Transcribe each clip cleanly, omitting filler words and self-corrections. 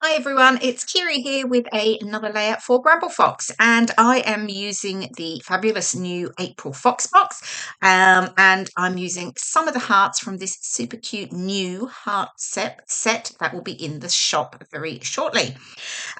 Hi everyone, it's Kiri here with another layout for Bramble Fox, and I am using the fabulous new April Fox box, and I'm using some of the hearts from this super cute new heart set that will be in the shop very shortly.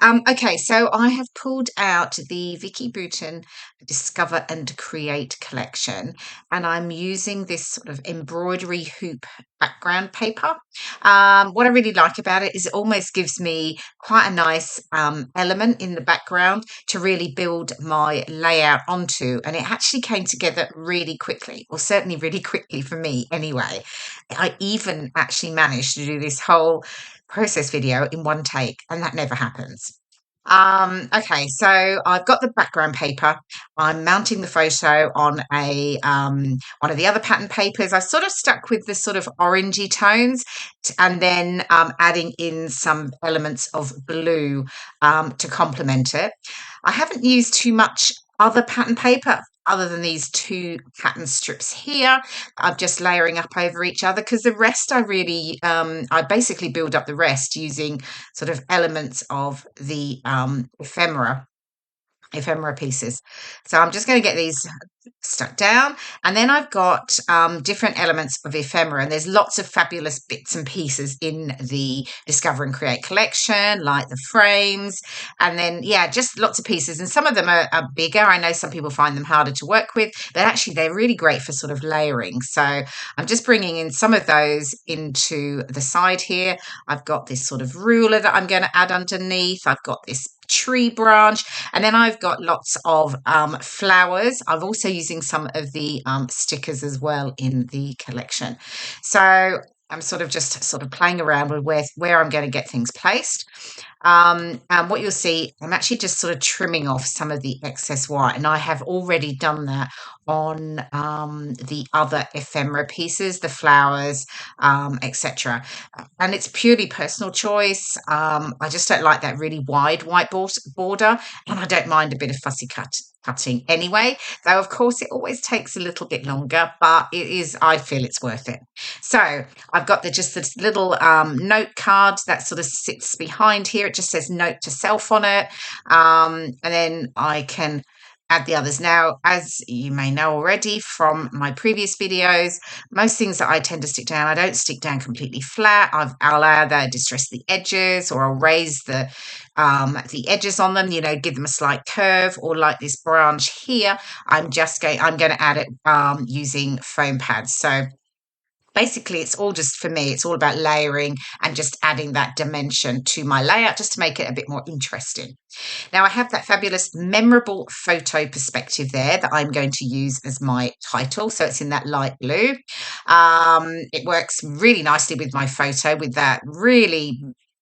Okay, so I have pulled out the Vicki Boutin Discover and Create collection, and I'm using this sort of embroidery hoop background paper. What I really like about it is it almost gives me quite a nice element in the background to really build my layout onto, and it actually came together really quickly, or certainly really quickly for me anyway. I even actually managed to do this whole process video in one take, and that never happens. Okay, so I've got the background paper. I'm mounting the photo on a one of the other pattern papers. I've sort of stuck with the sort of orangey tones, and then adding in some elements of blue to complement it. I haven't used too much other pattern paper other than these two pattern strips here. I'm just layering up over each other because the rest I basically build up the rest using sort of elements of the ephemera pieces. So I'm just going to get these stuck down, and then I've got different elements of ephemera, and there's lots of fabulous bits and pieces in the Discover and Create collection, like the frames, and then yeah, just lots of pieces, and some of them are bigger. I know some people find them harder to work with, but actually they're really great for sort of layering. So I'm just bringing in some of those into the side here. I've got this sort of ruler that I'm going to add underneath. I've got this tree branch, and then I've got lots of flowers. I'm also using some of the stickers as well in the collection. So I'm sort of playing around with where I'm going to get things placed. And what you'll see, I'm actually just sort of trimming off some of the excess white, and I have already done that on the other ephemera pieces, the flowers, etc. And it's purely personal choice. I just don't like that really wide white border, and I don't mind a bit of fussy cutting anyway, though of course it always takes a little bit longer, but I feel it's worth it. So I've got just this little note card that sort of sits behind here. It just says note to self on it, and then I can add the others. Now, as you may know already from my previous videos, most things that I tend to stick down, I don't stick down completely flat. I'll either distress the edges, or I'll raise the edges on them, give them a slight curve, or like this branch here, I'm going to add it using foam pads. So basically it's all just, for me, it's all about layering and just adding that dimension to my layout just to make it a bit more interesting. Now I have that fabulous Memorable Photo Perspective there that I'm going to use as my title. So it's in that light blue. It works really nicely with my photo, with that really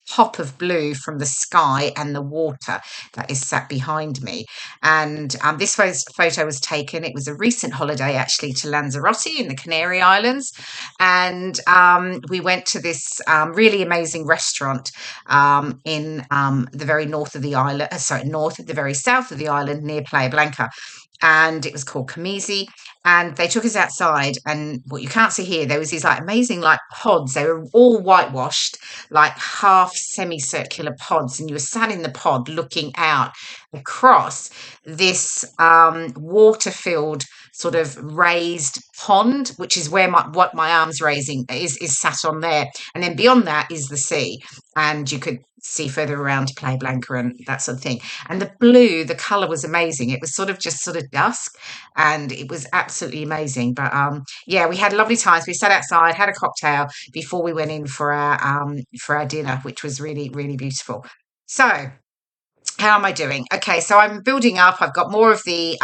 pop of blue from the sky and the water that is sat behind me. And this photo was taken, it was a recent holiday actually, to Lanzarote in the Canary Islands, and we went to this really amazing restaurant in the very north of the island, north of the very south of the island, near Playa Blanca, and it was called Kamisi. And they took us outside, and what you can't see here, there was these like amazing like pods. They were all whitewashed, like half semicircular pods, and you were sat in the pod looking out across this water-filled sort of raised pond, which is where what my arm's raising is sat on there, and then beyond that is the sea, and you could see further around to Playa Blanca and that sort of thing. And the blue, the color was amazing. It was sort of dusk, and it was absolutely amazing. But yeah, we had lovely times. We sat outside, had a cocktail before we went in for our dinner, which was really, really beautiful. So how am I doing? Okay, so I'm building up. I've got more of the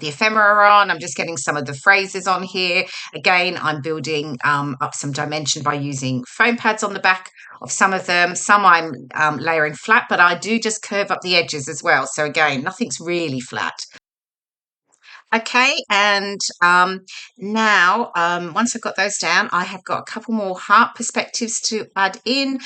ephemera on. I'm just getting some of the phrases on here. Again, I'm building up some dimension by using foam pads on the back of some of them. Some I'm layering flat, but I do just curve up the edges as well. So again, nothing's really flat. Okay, and now once I've got those down, I have got a couple more heart perspectives to add in.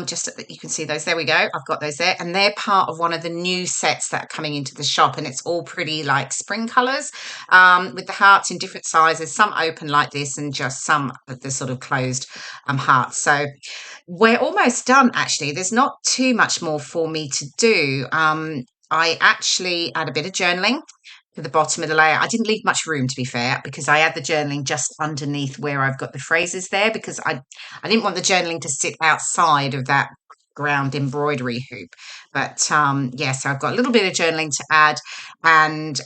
Just so that you can see those. There we go. I've got those there, and they're part of one of the new sets that are coming into the shop, and it's all pretty like spring colours with the hearts in different sizes. Some open like this, and just some of the sort of closed hearts. So we're almost done. Actually, there's not too much more for me to do. I actually add a bit of journaling to the bottom of the layer. I didn't leave much room, to be fair, because I had the journaling just underneath where I've got the phrases there, because I didn't want the journaling to sit outside of that ground embroidery hoop. But yeah, so I've got a little bit of journaling to add. And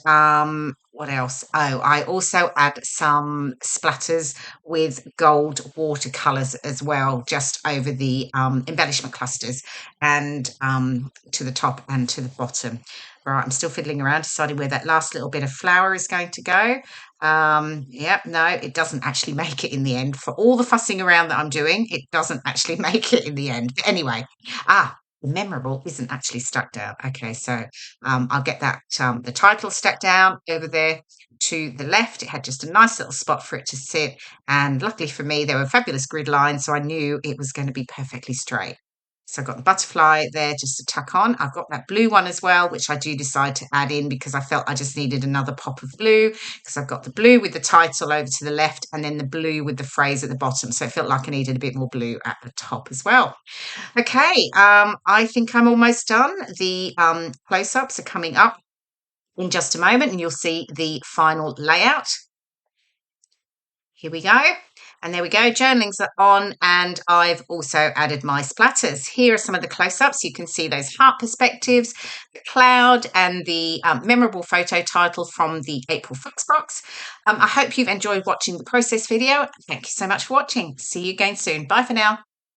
what else? Oh, I also add some splatters with gold watercolors as well, just over the embellishment clusters and to the top and to the bottom. Right, I'm still fiddling around, deciding where that last little bit of flower is going to go. Yep, no, it doesn't actually make it in the end. For all the fussing around that I'm doing, it doesn't actually make it in the end. But anyway, the memorable isn't actually stuck down. Okay, so I'll get that the title stuck down over there to the left. It had just a nice little spot for it to sit, and luckily for me, there were fabulous grid lines, so I knew it was going to be perfectly straight. So I've got the butterfly there just to tuck on. I've got that blue one as well, which I do decide to add in because I felt I just needed another pop of blue, because I've got the blue with the title over to the left and then the blue with the phrase at the bottom. So it felt like I needed a bit more blue at the top as well. Okay, I think I'm almost done. The close-ups are coming up in just a moment and you'll see the final layout. Here we go. And there we go. Journalings are on, and I've also added my splatters. Here are some of the close-ups. You can see those heart perspectives, the cloud, and the memorable photo title from the April Fox box. I hope you've enjoyed watching the process video. Thank you so much for watching. See you again soon. Bye for now.